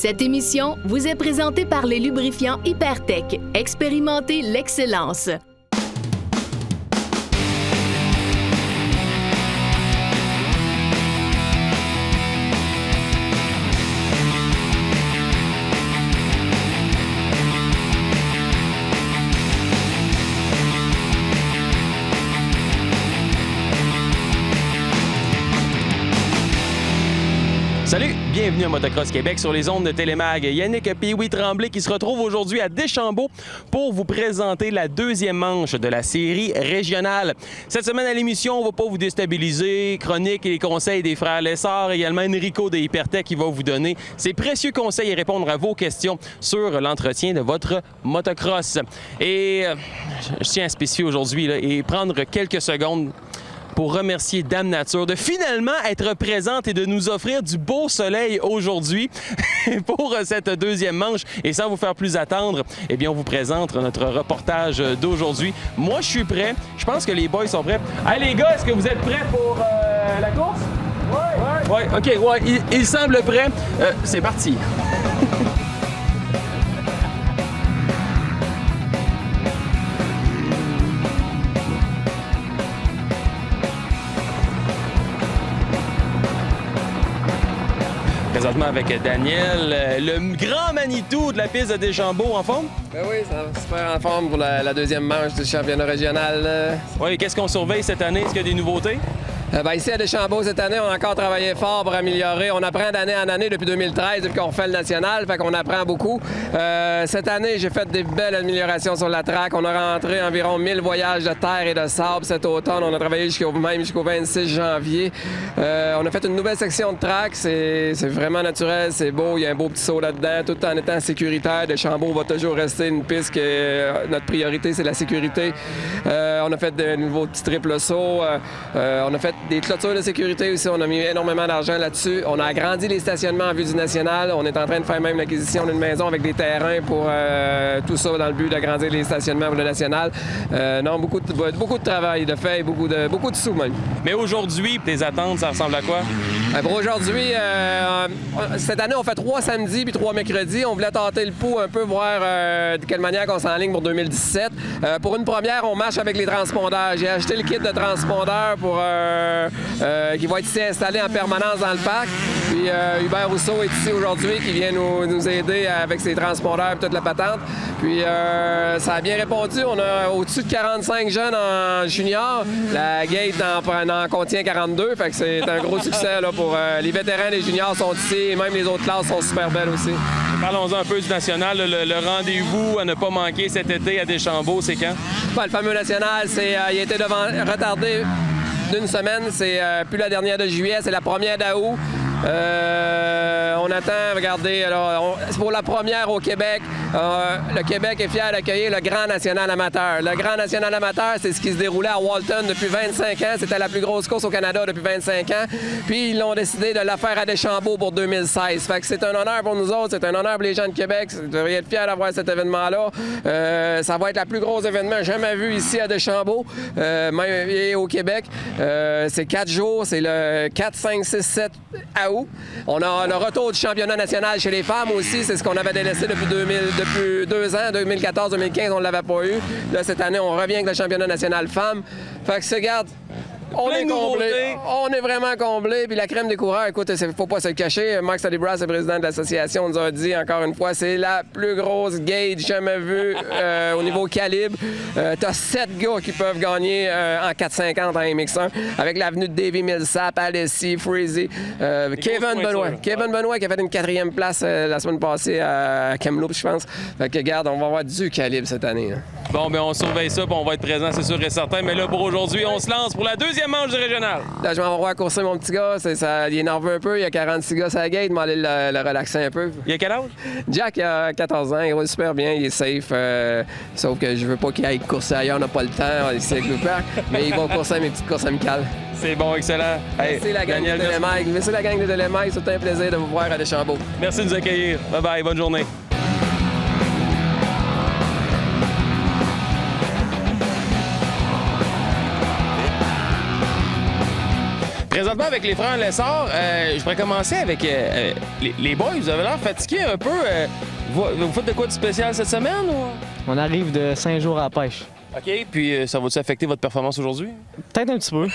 Cette émission vous est présentée par les lubrifiants Hypertech. Expérimentez l'excellence. Salut, bienvenue à Motocross Québec sur les ondes de Télémag. Yannick Pee-Wee Tremblay qui se retrouve aujourd'hui à Deschambault pour vous présenter la deuxième manche de la série régionale. Cette semaine à l'émission, on ne va pas vous déstabiliser. Chronique et les conseils des frères Lessard, également Enrico de Hypertech qui va vous donner ses précieux conseils et répondre à vos questions sur l'entretien de votre motocross. Et je tiens à spécifier aujourd'hui et prendre quelques secondes pour remercier Dame Nature de finalement être présente et de nous offrir du beau soleil aujourd'hui pour cette deuxième manche. Et sans vous faire plus attendre, eh bien, on vous présente notre reportage d'aujourd'hui. Moi, je suis prêt. Je pense que les boys sont prêts. Hey, les gars, est-ce que vous êtes prêts pour la course? Oui. Ouais, OK, ouais, il semble prêt. C'est parti. Présentement avec Daniel, le grand Manitou de la piste de Deschambault en forme? Ben oui, ça va super en forme pour la deuxième manche du championnat régional. Oui, qu'est-ce qu'on surveille cette année? Est-ce qu'il y a des nouveautés? Ici à Deschambault, cette année, on a encore travaillé fort pour améliorer. On apprend d'année en année depuis 2013, depuis qu'on refait le national, fait qu'on apprend beaucoup. Cette année, j'ai fait des belles améliorations sur la track. On a rentré environ 1000 voyages de terre et de sable cet automne. On a travaillé jusqu'au 26 janvier. On a fait une nouvelle section de track. C'est vraiment naturel, c'est beau. Il y a un beau petit saut là-dedans, tout en étant sécuritaire. Deschambault va toujours rester une piste que notre priorité, c'est la sécurité. On a fait de nouveaux petits triples sauts. On a fait des clôtures de sécurité aussi, on a mis énormément d'argent là-dessus. On a agrandi les stationnements en vue du national. On est en train de faire même l'acquisition d'une maison avec des terrains pour tout ça dans le but d'agrandir les stationnements pour le national. Non, beaucoup de travail de fait et beaucoup de sous même. Mais aujourd'hui, tes attentes, ça ressemble à quoi? Pour aujourd'hui, cette année, on fait 3 samedis puis 3 mercredis. On voulait tâter le pouls un peu, voir de quelle manière on s'enligne pour 2017. Pour une première, on marche avec les transpondeurs. J'ai acheté le kit de transpondeurs pour qui va être ici installé en permanence dans le parc. Puis Hubert Rousseau est ici aujourd'hui qui vient nous aider avec ses transpondeurs et toute la patente. Puis ça a bien répondu. On a au-dessus de 45 jeunes en junior. La gate en contient 42. Fait que c'est un gros succès là, pour les vétérans, les juniors sont ici et même les autres classes sont super belles aussi. Parlons-en un peu du national. Le rendez-vous à ne pas manquer cet été à Deschambault, c'est quand? Le fameux national, il a été retardé d'une semaine. C'est plus la dernière de juillet, c'est la première d'août. On attend, regardez, c'est pour la première au Québec. Le Québec est fier d'accueillir le Grand National Amateur. Le Grand National Amateur, c'est ce qui se déroulait à Walton depuis 25 ans. C'était la plus grosse course au Canada depuis 25 ans. Puis ils l'ont décidé de la faire à Deschambault pour 2016. Fait que c'est un honneur pour nous autres, c'est un honneur pour les gens de Québec. Vous devriez être fiers d'avoir cet événement-là. Ça va être le plus gros événement jamais vu ici à Deschambault, même et au Québec. C'est 4 jours, c'est le 4, 5, 6, 7 août. On a le retour du championnat national chez les femmes aussi. C'est ce qu'on avait délaissé depuis 2 ans. 2014-2015, on ne l'avait pas eu. Là, cette année, on revient avec le championnat national femmes. Fait que, regarde, on est comblé. On est vraiment comblé. Puis la crème des coureurs, écoute, il ne faut pas se le cacher. Max Alibras, le président de l'association, nous a dit encore une fois, c'est la plus grosse gauge jamais vue au niveau calibre. T'as 7 gars qui peuvent gagner en 450 en MX1 avec l'avenue de Davy Millsap, Alessi, Freezy, Kevin Benoit qui a fait une 4e place la semaine passée à Kamloops, je pense. Fait que regarde, on va avoir du calibre cette année. Hein. Bon, bien, on surveille ça, puis on va être présent, c'est sûr et certain. Mais là, pour aujourd'hui, on se lance pour la deuxième manche du régional. Là, je vais envoyer courser mon petit gars. Il est nerveux un peu. Il y a 46 gars sur la gate. Je vais aller le relaxer un peu. Il a quel âge? Jack a 14 ans. Il roule super bien. Il est safe. Sauf que je veux pas qu'il aille courser ailleurs. On n'a pas le temps ici avec le parc. Mais il va courser mes petites courses amicales. C'est bon, excellent. Merci la gang de Télémag. Merci la gang de Télémag. C'est un plaisir de vous voir à Deschambault. Merci de nous accueillir. Bye-bye. Bonne journée. Présentement, avec les frères Lessard, je pourrais commencer avec les boys. Vous avez l'air fatigués un peu. Vous faites de quoi de spécial cette semaine? Ou... On arrive de 5 jours à la pêche. OK, puis ça va-tu affecter votre performance aujourd'hui? Peut-être un petit peu.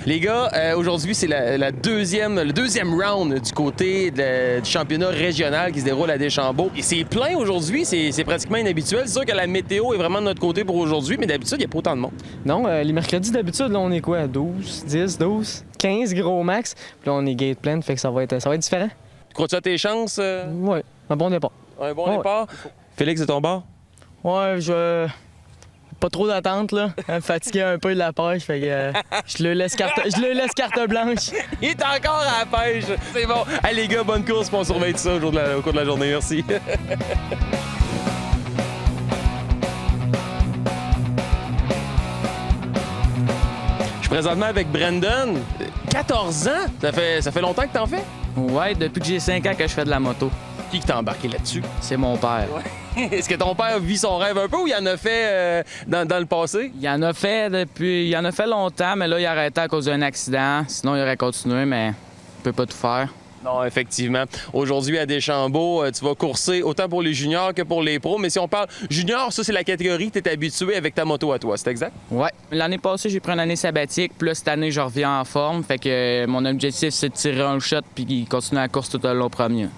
Les gars, aujourd'hui, c'est le deuxième round du côté du championnat régional qui se déroule à Deschambault. Et c'est plein aujourd'hui, c'est pratiquement inhabituel. C'est sûr que la météo est vraiment de notre côté pour aujourd'hui, mais d'habitude, il n'y a pas autant de monde. Non, les mercredis, d'habitude, là, on est quoi? 12, 10, 12, 15 gros max. Puis là, on est gate plein, fait que ça va être différent. Crois-tu à tes chances? Ouais, un bon départ. Un bon départ. Félix, de ton bord? Ouais, pas trop d'attente, là. Fatigué un peu de la pêche, fait que je le laisse carte blanche. Il est encore à la pêche. C'est bon. Allez, les gars, bonne course, puis on surveille tout ça au cours de la journée. Merci. Je suis présentement avec Brandon. 14 ans? Ça fait longtemps que t'en fais? Ouais, depuis que j'ai 5 ans que je fais de la moto. Qui t'a embarqué là-dessus? C'est mon père. Ouais. Est-ce que ton père vit son rêve un peu ou il en a fait dans le passé? Il en a fait longtemps, mais là, il a arrêté à cause d'un accident. Sinon, il aurait continué, mais il peut pas tout faire. Non, effectivement. Aujourd'hui, à Deschambault, tu vas courser autant pour les juniors que pour les pros. Mais si on parle junior, ça, c'est la catégorie que tu es habitué avec ta moto à toi. C'est exact? Ouais. L'année passée, j'ai pris une année sabbatique. Puis là, cette année, je reviens en forme. Fait que mon objectif, c'est de tirer un shot puis continuer la course tout au long premier.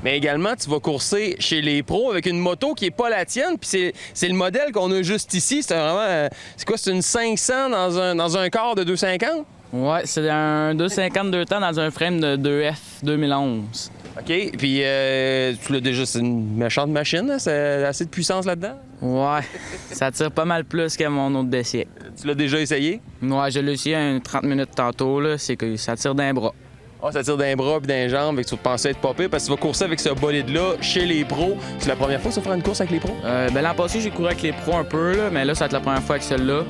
Mais également, tu vas courser chez les pros avec une moto qui n'est pas la tienne. Puis c'est le modèle qu'on a juste ici. C'est vraiment... c'est quoi? C'est une 500 dans un quart de 250? Ouais, c'est un 250 2 temps dans un frame de 2F 2011. OK. Puis tu l'as déjà... C'est une méchante machine, hein? C'est assez de puissance là-dedans? Ouais. Ça tire pas mal plus que mon autre dossier. Tu l'as déjà essayé? Ouais, je l'ai essayé 30 minutes tantôt. Là. C'est que ça tire d'un bras. Ah, ça tire d'un bras puis d'un jambe, et que tu pensais être pas pire parce que tu vas courser avec ce bolide-là chez les pros. C'est la première fois que tu vas faire une course avec les pros? L'an passé, j'ai couru avec les pros un peu, là, mais là, ça va être la première fois avec celle-là.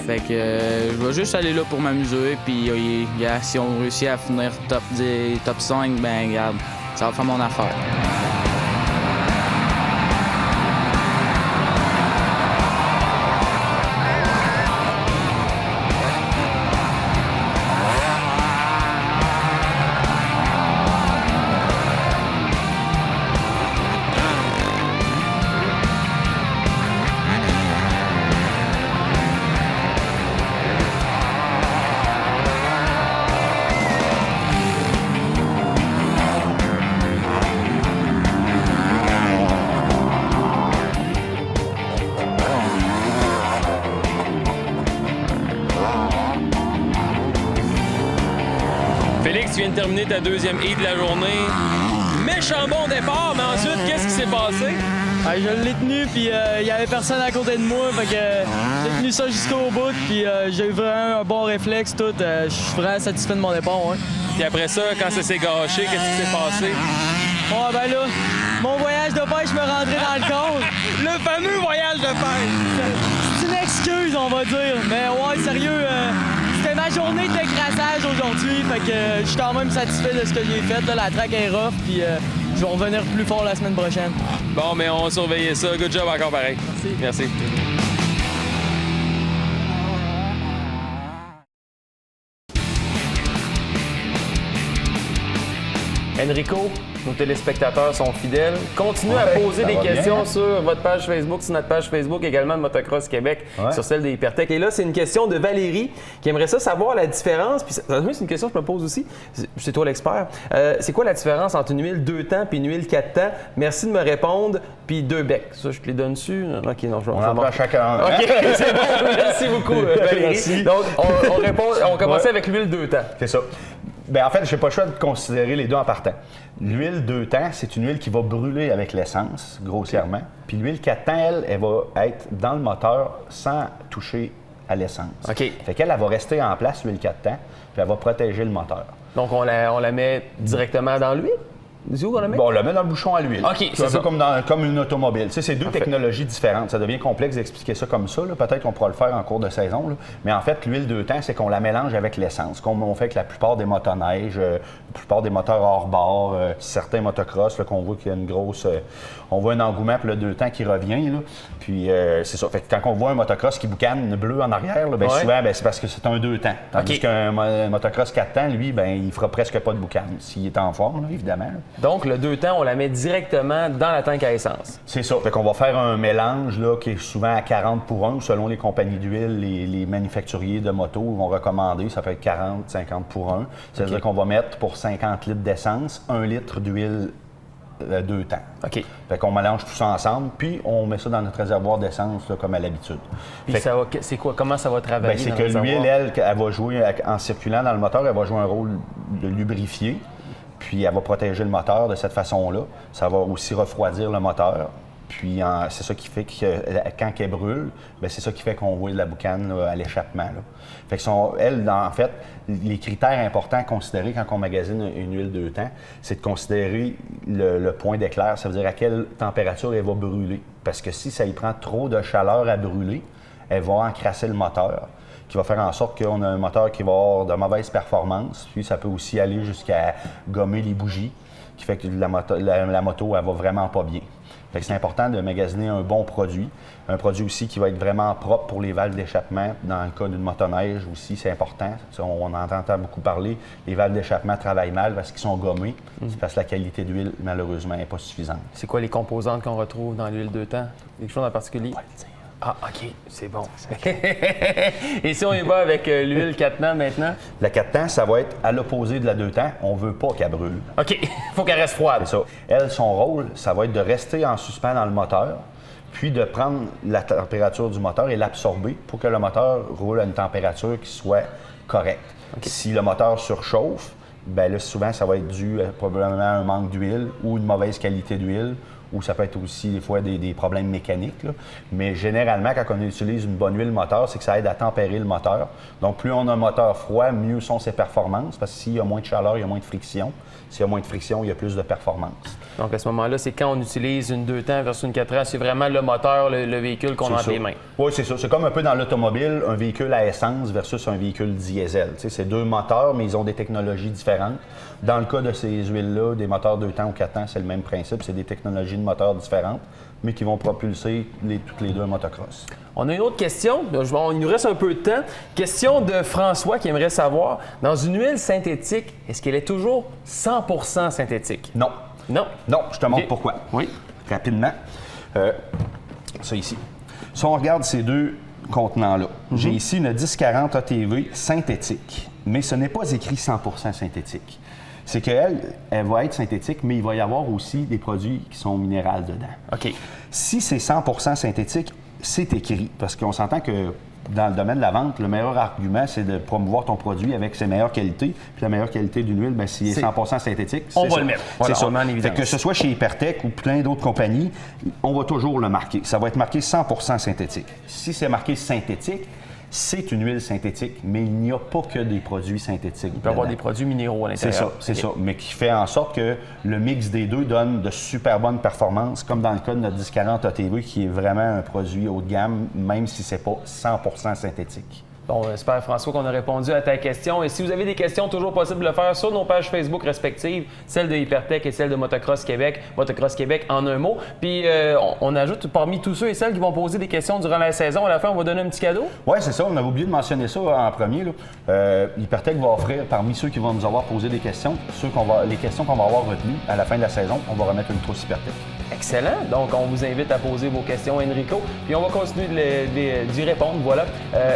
Fait que je vais juste aller là pour m'amuser, puis si on réussit à finir top 10, top 5, ben regarde, ça va faire mon affaire. Félix, tu viens de terminer ta deuxième heat de la journée. Méchant bon départ, mais ensuite, qu'est-ce qui s'est passé? Je l'ai tenu, puis il y avait personne à côté de moi, fait que j'ai tenu ça jusqu'au bout, puis j'ai eu vraiment un bon réflexe, tout. Je suis vraiment satisfait de mon départ, ouais. Puis après ça, quand ça s'est gâché, qu'est-ce qui s'est passé? Oh, ben là, mon voyage de pêche me rentrait dans le compte. Le fameux voyage de pêche! C'est une excuse, on va dire, mais ouais, sérieux, c'était ma journée d'écrasage aujourd'hui, fait que je suis quand même satisfait de ce que j'ai fait. Là, la track est rough, puis je vais revenir plus fort la semaine prochaine. Bon, mais on va surveiller ça. Good job encore pareil. Merci. Enrico, nos téléspectateurs sont fidèles. Continuez à poser des questions sur votre page Facebook, sur notre page Facebook également de Motocross Québec, sur celle des Hypertech. Et là, c'est une question de Valérie qui aimerait ça savoir la différence. Puis c'est une question que je me pose aussi. C'est toi l'expert. C'est quoi la différence entre une huile 2 temps et une huile 4 temps? Merci de me répondre. Puis 2 becs. Ça, je te les donne dessus. OK, non, je vais en prendre chacun. OK, c'est bon. Merci beaucoup, Valérie. Merci. Donc, on commençait avec l'huile 2 temps. C'est ça. Bien, en fait, je n'ai pas le choix de considérer les deux en partant. L'huile 2 temps, c'est une huile qui va brûler avec l'essence, grossièrement. Puis l'huile 4 temps, elle va être dans le moteur sans toucher à l'essence. OK. Fait qu'elle va rester en place, l'huile 4 temps, puis elle va protéger le moteur. Donc, on la met directement dans l'huile? Où on le met? Bon, on le met dans le bouchon à l'huile. OK, c'est un peu comme une automobile. Tu sais, c'est deux technologies différentes. Ça devient complexe d'expliquer ça comme ça. Là. Peut-être qu'on pourra le faire en cours de saison. Là. Mais en fait, l'huile 2 temps, c'est qu'on la mélange avec l'essence, comme on fait avec la plupart des motoneiges, la plupart des moteurs hors bord, certains motocross, là, qu'on voit qu'il y a une grosse... on voit un engouement pour le 2 temps qui revient. Là. Puis c'est ça. Fait que quand on voit un motocross qui boucane bleu en arrière, là, souvent, c'est parce que c'est un 2 temps. Tandis qu'un motocross 4 temps, lui, il fera presque pas de boucan, s'il est en forme, là, évidemment. Là. Donc, le 2 temps, on la met directement dans la tank à essence. C'est ça. Fait qu'on va faire un mélange là, qui est souvent à 40 pour 1. Selon les compagnies d'huile, les manufacturiers de motos vont recommander, ça peut être 40, 50 pour 1. C'est-à-dire qu'on va mettre pour 50 litres d'essence, 1 litre d'huile 2 temps. OK. Fait qu'on mélange tout ça ensemble, puis on met ça dans notre réservoir d'essence, là, comme à l'habitude. Puis ça va, c'est quoi? Comment ça va travailler? C'est que l'huile, elle va jouer, en circulant dans le moteur, elle va jouer un rôle de lubrifier. Puis elle va protéger le moteur de cette façon-là. Ça va aussi refroidir le moteur. Puis c'est ça qui fait que quand elle brûle, c'est ça qui fait qu'on voit de la boucane là, à l'échappement. Là. Fait que en fait, les critères importants à considérer quand on magasine une huile 2 temps, c'est de considérer le point d'éclair. Ça veut dire à quelle température elle va brûler. Parce que si ça y prend trop de chaleur à brûler, elle va encrasser le moteur, qui va faire en sorte qu'on a un moteur qui va avoir de mauvaises performances. Puis ça peut aussi aller jusqu'à gommer les bougies, qui fait que la moto, elle va vraiment pas bien. Fait que c'est important de magasiner un bon produit. Un produit aussi qui va être vraiment propre pour les valves d'échappement. Dans le cas d'une motoneige aussi, c'est important. On en entend beaucoup parler. Les valves d'échappement travaillent mal parce qu'ils sont gommés. C'est parce que la qualité d'huile, malheureusement, n'est pas suffisante. C'est quoi les composantes qu'on retrouve dans l'huile 2 temps? Quelque chose en particulier? Ah, OK, c'est bon. Et si on y va avec l'huile 4 temps maintenant? La 4 temps, ça va être à l'opposé de la 2 temps. On veut pas qu'elle brûle. OK, il faut qu'elle reste froide. C'est ça. Elle, son rôle, ça va être de rester en suspens dans le moteur, puis de prendre la température du moteur et l'absorber pour que le moteur roule à une température qui soit correcte. Okay. Si le moteur surchauffe, bien là, souvent, ça va être dû probablement à un manque d'huile ou une mauvaise qualité d'huile, ou ça peut être aussi des fois des problèmes mécaniques. Là. Mais généralement, quand on utilise une bonne huile moteur, c'est que ça aide à tempérer le moteur. Donc, plus on a un moteur froid, mieux sont ses performances, parce que s'il y a moins de chaleur, il y a moins de friction. S'il y a moins de friction, il y a plus de performance. Donc, à ce moment-là, c'est quand on utilise une 2 temps versus une 4 temps, c'est vraiment le moteur, le véhicule qu'on a entre les mains. Oui, c'est ça. C'est comme un peu dans l'automobile, un véhicule à essence versus un véhicule diesel. Tu sais, c'est deux moteurs, mais ils ont des technologies différentes. Dans le cas de ces huiles-là, des moteurs 2 temps ou 4 temps, c'est le même principe. C'est des technologies de moteurs différentes, mais qui vont propulser toutes les deux un motocross. On a une autre question. Il nous reste un peu de temps. Question de François qui aimerait savoir, dans une huile synthétique, est-ce qu'elle est toujours 100% synthétique? Non. Non? Non, je te montre pourquoi. Oui. Rapidement. Ça ici. Si on regarde ces deux contenants-là, j'ai ici une 1040 ATV synthétique, mais ce n'est pas écrit 100% synthétique. C'est qu'elle va être synthétique, mais il va y avoir aussi des produits qui sont minérales dedans. OK. Si c'est 100% synthétique, c'est écrit, parce qu'on s'entend que dans le domaine de la vente, le meilleur argument, c'est de promouvoir ton produit avec ses meilleures qualités. Puis la meilleure qualité d'une huile, bien, s'il est 100% synthétique, on va le mettre. Voilà, c'est ça. Que ce soit chez Hypertech ou plein d'autres compagnies, on va toujours le marquer. Ça va être marqué 100% synthétique. Si c'est marqué synthétique, c'est une huile synthétique, mais il n'y a pas que des produits synthétiques. Il peut y avoir des produits minéraux à l'intérieur. C'est ça, mais qui fait en sorte que le mix des deux donne de super bonnes performances, comme dans le cas de notre 1040 ATV, qui est vraiment un produit haut de gamme, même si c'est pas 100% synthétique. Bon, j'espère, François, qu'on a répondu à ta question. Et si vous avez des questions, toujours possible de le faire sur nos pages Facebook respectives, celle de Hypertech et celle de Motocross Québec. Motocross Québec en un mot. Puis, on ajoute parmi tous ceux et celles qui vont poser des questions durant la saison, à la fin, on va donner un petit cadeau? Oui, c'est ça. On avait oublié de mentionner ça en premier. Là. Hypertech va offrir, parmi ceux qui vont nous avoir posé des questions, les questions qu'on va avoir retenues à la fin de la saison, on va remettre une trousse Hypertech. Excellent. Donc, on vous invite à poser vos questions, Enrico. Puis, on va continuer d'y répondre. Voilà.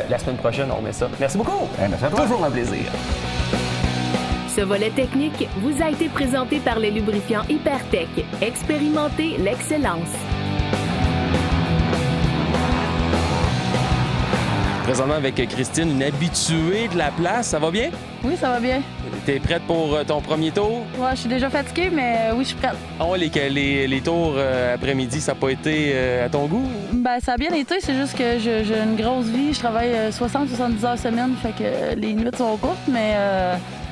La semaine prochaine, on met ça. Merci beaucoup. Merci à toi. Toujours un plaisir. Ce volet technique vous a été présenté par les lubrifiants Hypertech. Expérimentez l'excellence. Présentement avec Christine, une habituée de la place. Ça va bien? Oui, ça va bien. T'es prête pour ton premier tour? Ouais, je suis déjà fatiguée, mais oui, je suis prête. Ah ouais, les tours après-midi, ça n'a pas été à ton goût? Ben, ça a bien été, c'est juste que j'ai une grosse vie. Je travaille 60-70 heures semaine, fait que les nuits sont courtes, mais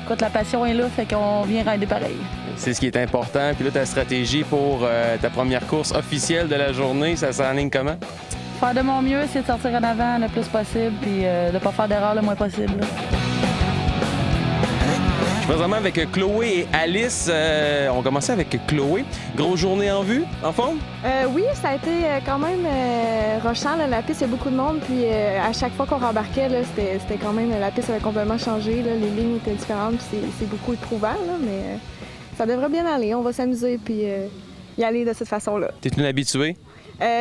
écoute, la passion est là, fait qu'on vient rider pareil. C'est ce qui est important. Puis là, ta stratégie pour ta première course officielle de la journée, ça s'enligne comment? Faire de mon mieux, essayer de sortir en avant le plus possible, puis de ne pas faire d'erreur le moins possible. Là. Je suis présentement avec Chloé et Alice. On commençait avec Chloé. Grosse journée en vue, en forme? Oui, ça a été quand même rushant. Là. La piste, il y a beaucoup de monde. Puis à chaque fois qu'on rembarquait, là, c'était quand même... La piste avait complètement changé. Là. Les lignes étaient différentes. Puis c'est beaucoup éprouvant. Là, mais ça devrait bien aller. On va s'amuser puis y aller de cette façon-là. T'es une habituée?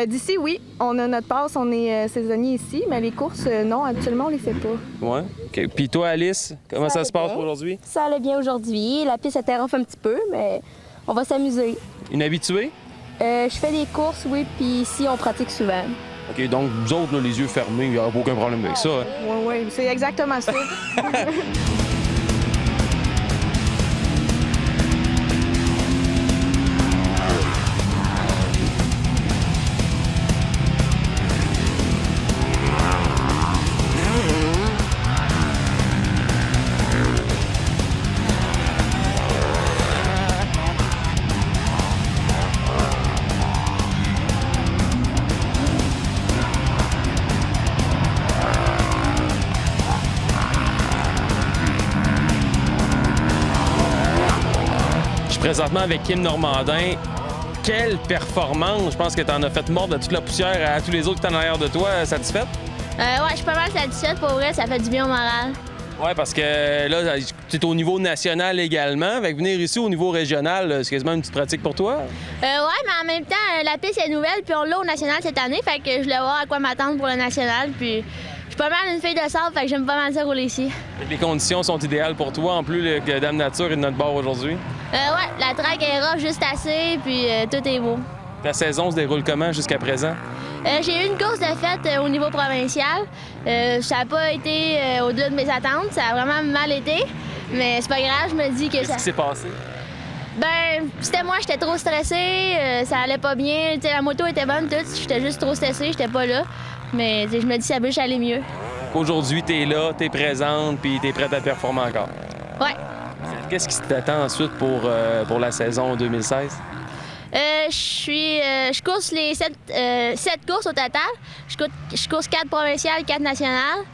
D'ici, oui. On a notre passe. On est saisonnier ici. Mais les courses, non, actuellement, on les fait pas. Ouais. OK. Puis toi, Alice, comment ça se passe aujourd'hui? Ça allait bien aujourd'hui. La piste était rough un petit peu, mais on va s'amuser. Une habituée? Je fais des courses, oui, puis ici, on pratique souvent. OK, donc vous autres, là, les yeux fermés, il n'y aura aucun problème avec ça. Hein? Oui, c'est exactement ça. Présentement avec Kim Normandin. Quelle performance! Je pense que tu en as fait mordre de toute la poussière à tous les autres qui étaient en arrière de toi. Satisfaite? Ouais, je suis pas mal satisfaite. Pour vrai, ça fait du bien au moral. Oui, parce que là, tu es au niveau national également. Avec venir ici au niveau régional, c'est quasiment une petite pratique pour toi. Ouais, mais en même temps, la piste est nouvelle, puis on l'a au national cette année. Fait que je voulais voir à quoi m'attendre pour le national. Puis je suis pas mal une fille de sable, fait que j'aime pas mal ça rouler ici. Les conditions sont idéales pour toi, en plus que Dame Nature est de notre bord aujourd'hui. Ouais, la track est rough juste assez, puis tout est beau. Ta saison se déroule comment jusqu'à présent? J'ai eu une course de fête au niveau provincial. Ça n'a pas été au-delà de mes attentes. Ça a vraiment mal été. Mais c'est pas grave, je me dis que Qu'est-ce qui s'est passé? Ben, c'était moi, j'étais trop stressée. Ça allait pas bien. T'sais, la moto était bonne, tout. J'étais juste trop stressée, j'étais pas là. Mais je me dis ça peut aller mieux. Aujourd'hui, t'es là, t'es présente, puis t'es prête à performer encore. Ouais. Qu'est-ce qui t'attend ensuite pour la saison 2016? Je course les 7 courses au total. Je course 4 provinciales, 4 nationales.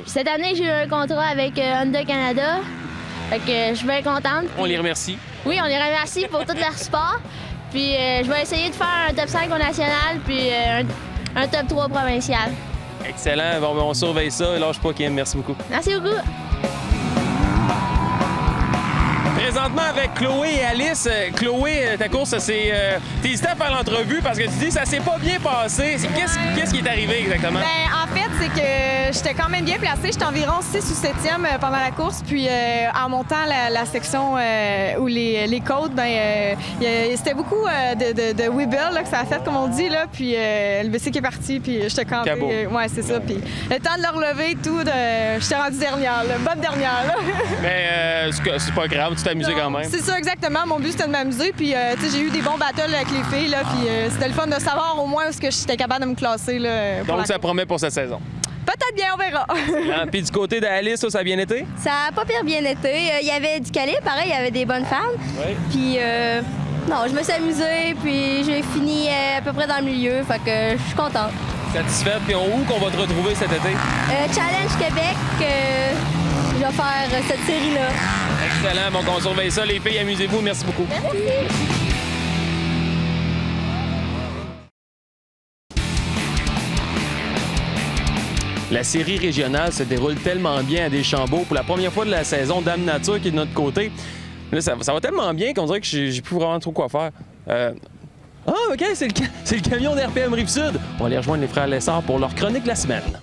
Cette année, j'ai eu un contrat avec Honda Canada. Fait que je suis bien contente. On les remercie. Oui, on les remercie pour tout leur support. Puis je vais essayer de faire un top 5 au national, puis un top 3 provincial. Excellent. Bon, on surveille ça. Lâche pas, Kim. Merci beaucoup. Merci beaucoup. Présentement avec Chloé et Alice. Chloé, ta course, c'est... T'es hésité à faire l'entrevue parce que tu dis que ça s'est pas bien passé. Qu'est-ce qui est arrivé exactement? Ben, en fait, c'est que j'étais quand même bien placée. J'étais environ 6 ou 7e pendant la course. Puis en montant la section où les côtes, c'était beaucoup de wibble là, que ça a fait, comme on dit. Là. Puis le BC qui est parti, puis j'étais campée. Ouais, c'est ça. Puis le temps de le relever et tout, j'étais rendue dernière, là, bonne dernière. Là. Mais c'est pas grave, tu t'amusais quand même. C'est ça, exactement. Mon but, c'était de m'amuser. Puis j'ai eu des bons battles avec les filles. Là, puis c'était le fun de savoir au moins où j'étais capable de me classer. Là, donc, ça promet pour cette saison. Peut-être bien, on verra. Puis du côté d'Alice, ça a bien été? Ça a pas pire bien été. Il y avait du calibre, pareil, il y avait des bonnes femmes. Oui. Puis, non, je me suis amusée, puis j'ai fini à peu près dans le milieu. Fait que je suis contente. Satisfaite? Puis où qu'on va te retrouver cet été? Challenge Québec, je vais faire cette série-là. Excellent. Bon, on surveille ça. Les filles, amusez-vous. Merci beaucoup. Merci. La série régionale se déroule tellement bien à Deschambault. Pour la première fois de la saison, Dame Nature qui est de notre côté. Là, ça va tellement bien qu'on dirait que j'ai plus vraiment trop quoi faire. Ah, OK, c'est le camion d'RPM Rive-Sud. On va aller rejoindre les frères Lessard pour leur chronique de la semaine.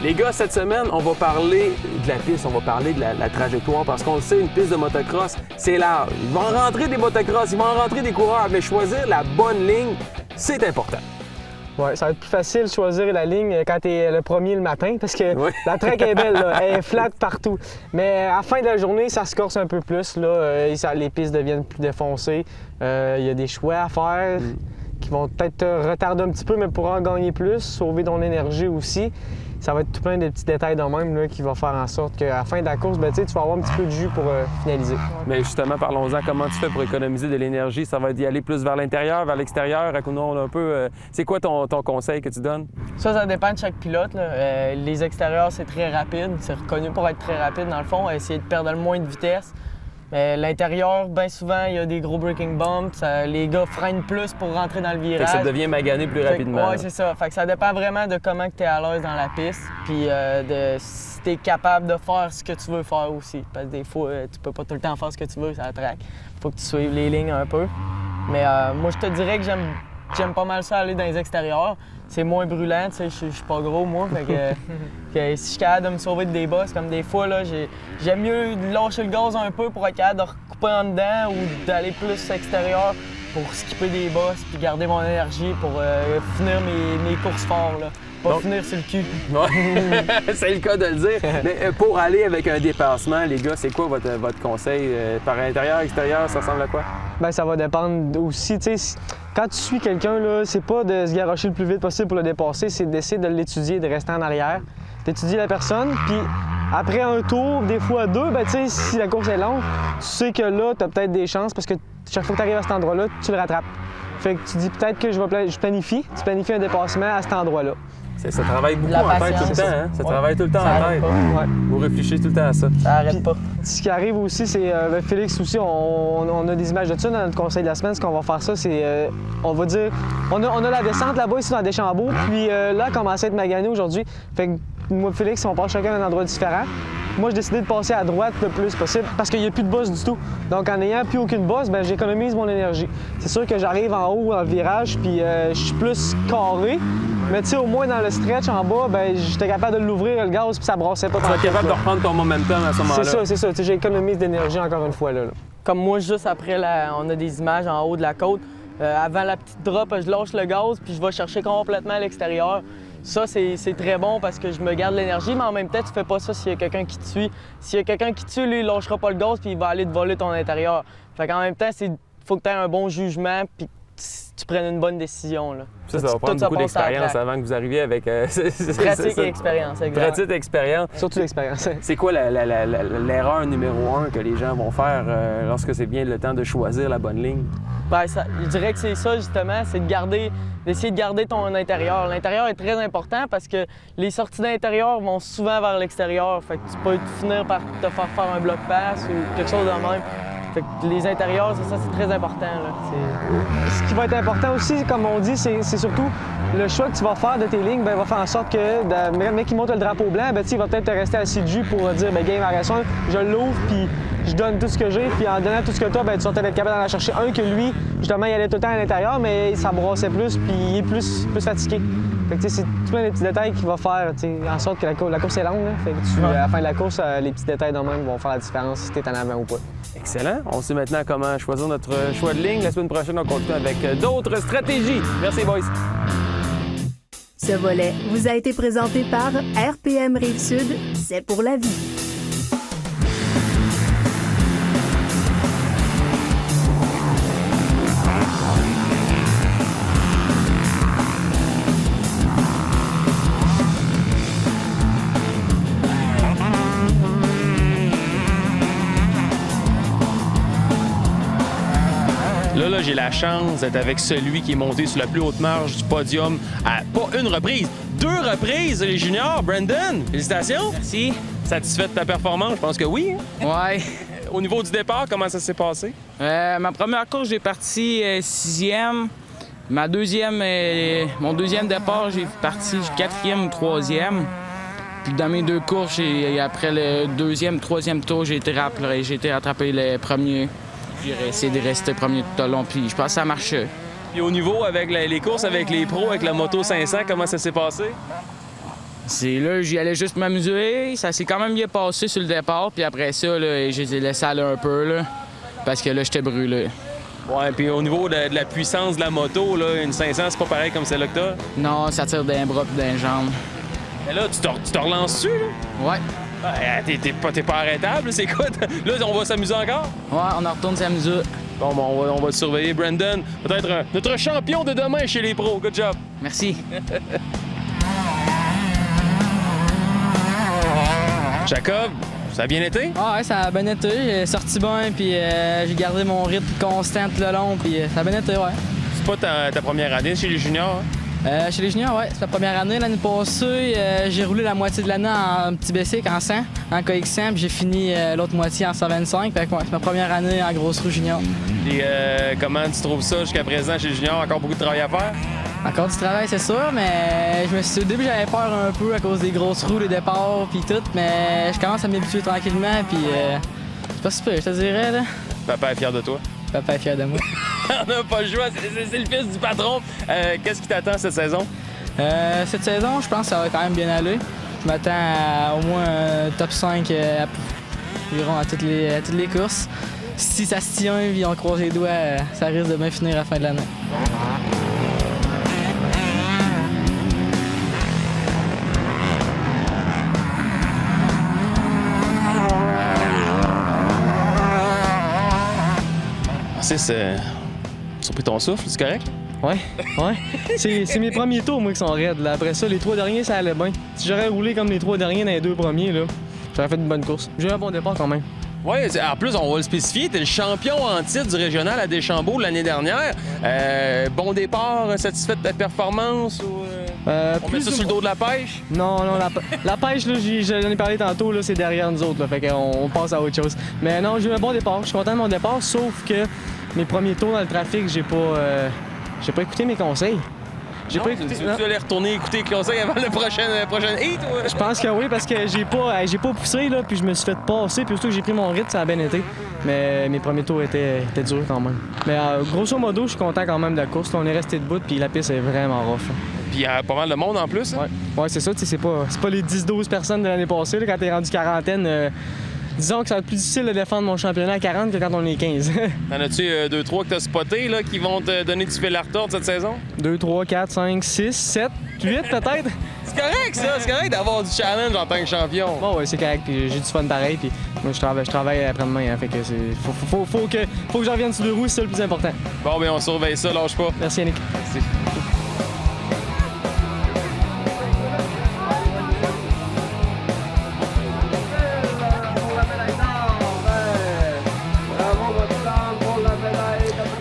Les gars, cette semaine, on va parler de la piste, on va parler de la trajectoire, parce qu'on le sait, une piste de motocross, c'est large. Il va en rentrer des motocross, il va en rentrer des coureurs, mais choisir la bonne ligne, c'est important. Oui, ça va être plus facile de choisir la ligne quand tu es le premier le matin, parce que la track est belle, là, elle est flat partout. Mais à la fin de la journée, ça se corse un peu plus, là, les pistes deviennent plus défoncées. Il y a des choix à faire qui vont peut-être te retarder un petit peu, mais pour en gagner plus, sauver ton énergie aussi. ça va être tout plein de petits détails de même là, qui vont faire en sorte qu'à la fin de la course, ben, tu vas avoir un petit peu de jus pour finaliser. Mais justement, parlons-en, comment tu fais pour économiser de l'énergie? Ça va d'y aller plus vers l'intérieur, vers l'extérieur? Raconte-nous un peu, c'est quoi ton conseil que tu donnes? Ça dépend de chaque pilote. Là. Les extérieurs, c'est très rapide. C'est reconnu pour être très rapide, dans le fond. Essayer de perdre le moins de vitesse. Mais l'intérieur, bien souvent, il y a des gros braking bumps. Les gars freinent plus pour rentrer dans le virage. Fait que ça devient magané plus rapidement. Oui, c'est ça. Fait que ça dépend vraiment de comment tu es à l'aise dans la piste. Puis de si tu es capable de faire ce que tu veux faire aussi. Parce que des fois, tu peux pas tout le temps faire ce que tu veux sur la track. Faut que tu suives les lignes un peu. Mais moi, je te dirais que j'aime pas mal ça aller dans les extérieurs. C'est moins brûlant, tu sais, je suis pas gros, moi. Fait que si je suis capable de me sauver de des bosses, comme des fois, là, j'aime mieux lâcher le gaz un peu pour être capable de recouper en dedans ou d'aller plus extérieur pour skipper des bosses puis garder mon énergie pour finir mes courses forts, là. Pas finir sur le cul. Ouais. C'est le cas de le dire. Mais pour aller avec un dépassement, les gars, c'est quoi votre conseil? Par intérieur, extérieur, ça ressemble à quoi? Bien, ça va dépendre aussi, tu sais, quand tu suis quelqu'un, là, c'est pas de se garrocher le plus vite possible pour le dépasser, c'est d'essayer de l'étudier, de rester en arrière, d'étudier la personne, puis après un tour, des fois deux, ben, tu sais, si la course est longue, tu sais que là, tu as peut-être des chances parce que chaque fois que tu arrives à cet endroit-là, tu le rattrapes. Fait que tu dis peut-être que je planifie, tu planifies un dépassement à cet endroit-là. Ça travaille beaucoup en tête tout le temps, hein? Ça travaille tout le temps en tête. Ouais. Vous réfléchissez tout le temps à ça. Ça arrête pas. Ce qui arrive aussi, c'est Félix aussi, on a des images de ça dans notre conseil de la semaine. Ce qu'on va faire ça, c'est, on va dire, on a la descente là-bas ici dans Deschambault, puis là, on commence à être magané aujourd'hui. Fait que moi et Félix, on passe chacun à un endroit différent. Moi, j'ai décidé de passer à droite le plus possible parce qu'il n'y a plus de bosse du tout. Donc, en n'ayant plus aucune bosse, ben, j'économise mon énergie. C'est sûr que j'arrive en haut dans le virage, puis je suis plus carré. Mais tu sais, au moins dans le stretch en bas, ben, j'étais capable de l'ouvrir le gaz, puis ça brassait pas. Tu vas être capable de reprendre ton momentum à ce moment-là. C'est ça. J'économise d'énergie encore une fois là. Comme moi, juste après, on a des images en haut de la côte. Avant la petite drop, je lâche le gaz, puis je vais chercher complètement à l'extérieur. Ça, c'est très bon parce que je me garde l'énergie, mais en même temps, tu fais pas ça s'il y a quelqu'un qui te suit. S'il y a quelqu'un qui te suit, lui, il lâchera pas le gaz puis il va aller te voler ton intérieur. Fait qu'en même temps, faut que tu aies un bon jugement puis que tu prennes une bonne décision. Là. Ça va prendre beaucoup d'expérience avant que vous arriviez avec... pratique et expérience, exact. Pratique et expérience. Surtout l'expérience. C'est quoi l'erreur numéro 1 que les gens vont faire lorsque c'est bien le temps de choisir la bonne ligne? Bien, je dirais que c'est ça, justement, c'est d'essayer de garder ton intérieur. L'intérieur est très important parce que les sorties d'intérieur vont souvent vers l'extérieur. Fait que tu peux finir par te faire un bloc pass ou quelque chose de même. Fait que les intérieurs, c'est très important. Là. Ce qui va être important aussi, comme on dit, c'est surtout le choix que tu vas faire de tes lignes, ben, va faire en sorte que le mec qui monte le drapeau blanc, ben, il va peut-être te rester assis de jus pour dire ben, game à raison, je l'ouvre puis je donne tout ce que j'ai, puis en donnant tout ce que tu as, ben, tu vas peut-être être capable d'en chercher un que lui, justement, il allait tout le temps à l'intérieur, mais ça brassait plus puis il est plus fatigué. Fait que c'est tout plein de petits détails qui vont faire en sorte que la course est longue. Là. Fait que à la fin de la course, les petits détails de même vont faire la différence si tu es en avant ou pas. Excellent. On sait maintenant comment choisir notre choix de ligne. La semaine prochaine, on continue avec d'autres stratégies. Merci, boys. Ce volet vous a été présenté par RPM Rive-Sud, c'est pour la vie. Là, j'ai la chance d'être avec celui qui est monté sur la plus haute marge du podium à pas une reprise, 2 reprises, les juniors. Brandon, félicitations. Merci. Satisfait de ta performance? Je pense que oui. Ouais. Au niveau du départ, comment ça s'est passé? Ma première course, j'ai parti 6e. Mon deuxième départ, j'ai parti 4e ou 3e. Puis dans mes 2 courses, après le 2e, 3e tour, j'ai été rattrapé le premier. J'ai essayé de rester premier tout le long, puis je pense que ça marchait. Puis au niveau avec les courses avec les pros, avec la moto 500, comment ça s'est passé? C'est là, j'y allais juste m'amuser. Ça s'est quand même bien passé sur le départ, puis après ça, là, je les ai laissés aller un peu, là, parce que là, j'étais brûlé. Ouais, puis au niveau de la puissance de la moto, là, une 500, c'est pas pareil comme celle-là que t'as? Non, ça tire d'un bras puis d'un jambe. Mais là, tu te relances-tu, là? Ouais. T'es pas arrêtable, c'est quoi? Là, on va s'amuser encore? Ouais, on en retourne s'amuser. Bon, on va te surveiller. Brandon, peut-être notre champion de demain chez les pros. Good job! Merci. Jacob, ça a bien été? Ah ouais, ça a bien été. J'ai sorti bien, puis j'ai gardé mon rythme constant tout le long, puis ça a bien été, ouais. C'est pas ta première année chez les juniors? Chez les juniors, ouais, c'est ma première année. L'année passée, j'ai roulé la moitié de l'année en petit basic, en 100, en KX100, puis j'ai fini l'autre moitié en 125. Fait que ouais, c'est ma première année en grosse roue junior. Et comment tu trouves ça jusqu'à présent chez les juniors? Encore beaucoup de travail à faire? Encore du travail, c'est sûr, mais au début, j'avais peur un peu à cause des grosses roues, les départs, puis tout, mais je commence à m'habituer tranquillement, puis c'est pas super, je te dirais, là. Papa est fier de toi? Papa est fier de moi. On n'a pas le choix, c'est le fils du patron. Qu'est-ce qui t'attend cette saison? Cette saison, je pense que ça va quand même bien aller. Je m'attends à au moins un top 5 environ à toutes les courses. Si ça se tient et on croise les doigts, ça risque de bien finir à la fin de l'année. Surpris ton souffle, c'est correct? Ouais. C'est mes premiers tours, moi, qui sont raides. Là. Après ça, les 3 derniers, ça allait bien. Si j'aurais roulé comme les 3 derniers dans les 2 premiers, là, j'aurais fait une bonne course. J'ai eu un bon départ quand même. Oui, en plus, on va le spécifier, t'es le champion en titre du régional à Deschambault l'année dernière. Bon départ, satisfait de ta performance ou on met ça sur le dos de la pêche? Non, la pêche, là, j'en ai parlé tantôt, là, c'est derrière nous autres, là, fait qu'on passe à autre chose. Mais non, j'ai eu un bon départ, je suis content de mon départ, sauf que mes premiers tours dans le trafic, j'ai pas écouté mes conseils. Tu allais retourner écouter les conseils avant le prochain heat? Je pense que oui, parce que j'ai pas poussé, là, puis je me suis fait passer, puis surtout que j'ai pris mon rythme, ça a bien été. Mais mes premiers tours étaient durs quand même. Mais grosso modo, je suis content quand même de la course. Là, on est resté debout, puis la piste est vraiment rough. Puis il y a pas mal de monde en plus. Hein? Ouais, c'est ça, c'est pas les 10-12 personnes de l'année passée, là, quand t'es rendu quarantaine. Disons que ça va être plus difficile de défendre mon championnat à 40 que quand on est 15. T'en as-tu 2-3 que t'as spotés là, qui vont te donner du fil à retordre cette saison? 2, 3, 4, 5, 6, 7, 8 peut-être. C'est correct ça, c'est correct d'avoir du challenge en tant que champion. Bon ouais, c'est correct, puis j'ai du fun pareil, puis moi je travaille après-demain, hein, fait que faut que j'en revienne sur 2 roues, c'est ça le plus important. Bon ben on surveille ça, lâche pas. Merci Yannick. Merci.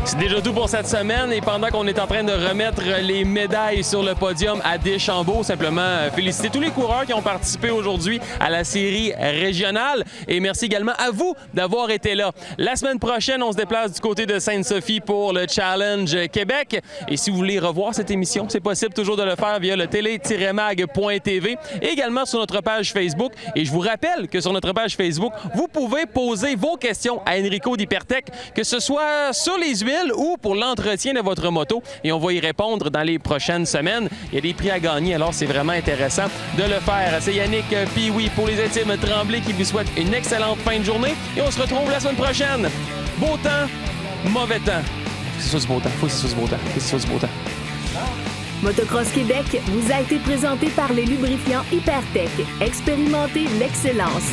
C'est déjà tout pour cette semaine et pendant qu'on est en train de remettre les médailles sur le podium à Deschambault, simplement féliciter tous les coureurs qui ont participé aujourd'hui à la série régionale et merci également à vous d'avoir été là. La semaine prochaine, on se déplace du côté de Sainte-Sophie pour le Challenge Québec et si vous voulez revoir cette émission, c'est possible toujours de le faire via le télé-mag.tv et également sur notre page Facebook et je vous rappelle que sur notre page Facebook, vous pouvez poser vos questions à Enrico d'Hypertech, que ce soit sur les huiles ou pour l'entretien de votre moto et on va y répondre dans les prochaines semaines. Il y a des prix à gagner, alors c'est vraiment intéressant de le faire. C'est Yannick Pioui pour les Intimes Tremblay qui vous souhaite une excellente fin de journée et on se retrouve la semaine prochaine. Beau temps, mauvais temps. Faut que ce soit du beau temps, faut que ce soit du beau temps, faut que ce soit du beau temps. Motocross Québec vous a été présenté par les lubrifiants Hypertech. Expérimentez l'excellence.